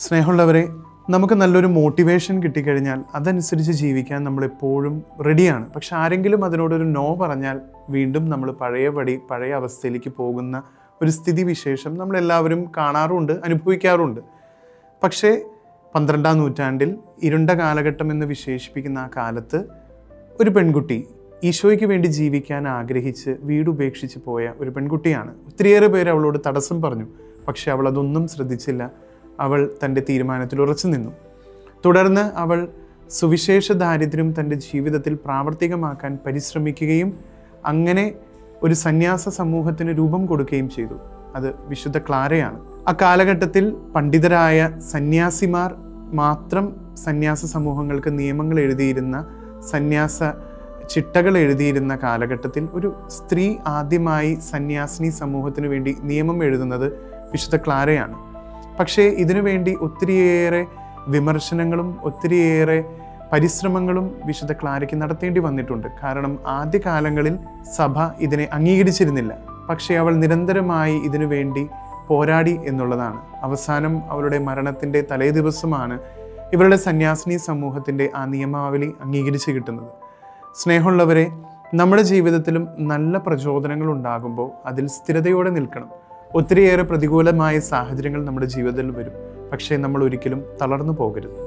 സ്നേഹമുള്ളവരെ, നമുക്ക് നല്ലൊരു മോട്ടിവേഷൻ കിട്ടിക്കഴിഞ്ഞാൽ അതനുസരിച്ച് ജീവിക്കാൻ നമ്മളെപ്പോഴും റെഡിയാണ്. പക്ഷെ ആരെങ്കിലും അതിനോടൊരു നോ പറഞ്ഞാൽ വീണ്ടും നമ്മൾ പഴയ അവസ്ഥയിലേക്ക് പോകുന്ന ഒരു സ്ഥിതിവിശേഷം നമ്മളെല്ലാവരും കാണാറുമുണ്ട്, അനുഭവിക്കാറുമുണ്ട്. പക്ഷേ 12-ാം നൂറ്റാണ്ടിൽ ഇരുണ്ട കാലഘട്ടം എന്ന് വിശേഷിപ്പിക്കുന്ന ആ കാലത്ത് ഒരു പെൺകുട്ടി ഈശോയ്ക്ക് വേണ്ടി ജീവിക്കാൻ ആഗ്രഹിച്ച് വീടുപേക്ഷിച്ച് പോയ ഒരു പെൺകുട്ടിയാണ്. ഒത്തിരിയേറെ പേര് അവളോട് തടസ്സം പറഞ്ഞു. പക്ഷെ അവൾ അതൊന്നും ശ്രദ്ധിച്ചില്ല. അവൾ തൻ്റെ തീരുമാനത്തിൽ ഉറച്ചു നിന്നു. തുടർന്ന് അവൾ സുവിശേഷ ദാരിദ്ര്യം തൻ്റെ ജീവിതത്തിൽ പ്രാവർത്തികമാക്കാൻ പരിശ്രമിക്കുകയും അങ്ങനെ ഒരു സന്യാസ സമൂഹത്തിന് രൂപം കൊടുക്കുകയും ചെയ്തു. അത് വിശുദ്ധ ക്ലാരയാണ്. ആ കാലഘട്ടത്തിൽ പണ്ഡിതരായ സന്യാസിമാർ മാത്രം സന്യാസ സമൂഹങ്ങൾക്ക് നിയമങ്ങൾ എഴുതിയിരുന്ന, സന്യാസ ചിട്ടകൾ എഴുതിയിരുന്ന കാലഘട്ടത്തിൽ ഒരു സ്ത്രീ ആദ്യമായി സന്യാസിനി സമൂഹത്തിന് വേണ്ടി നിയമം എഴുതുന്നത് വിശുദ്ധ ക്ലാരയാണ്. പക്ഷേ ഇതിനുവേണ്ടി ഒത്തിരിയേറെ വിമർശനങ്ങളും ഒത്തിരിയേറെ പരിശ്രമങ്ങളും വിശുദ്ധ ക്ലാരയ്ക്ക് നടത്തേണ്ടി വന്നിട്ടുണ്ട്. കാരണം ആദ്യകാലങ്ങളിൽ സഭ ഇതിനെ അംഗീകരിച്ചിരുന്നില്ല. പക്ഷേ അവൾ നിരന്തരമായി ഇതിനു വേണ്ടി പോരാടി എന്നുള്ളതാണ്. അവസാനം അവളുടെ മരണത്തിൻ്റെ തലേ ദിവസമാണ് ഇവരുടെ സന്യാസിനി സമൂഹത്തിൻ്റെ ആ നിയമാവലി അംഗീകരിച്ച് കിട്ടുന്നത്. സ്നേഹമുള്ളവരെ, നമ്മുടെ ജീവിതത്തിലും നല്ല പ്രചോദനങ്ങൾ ഉണ്ടാകുമ്പോൾ അതിൽ സ്ഥിരതയോടെ നിൽക്കണം. ഒത്തിരിയേറെ പ്രതികൂലമായ സാഹചര്യങ്ങൾ നമ്മുടെ ജീവിതത്തിൽ വരും. പക്ഷേ നമ്മൾ ഒരിക്കലും തളർന്നു പോകരുത്.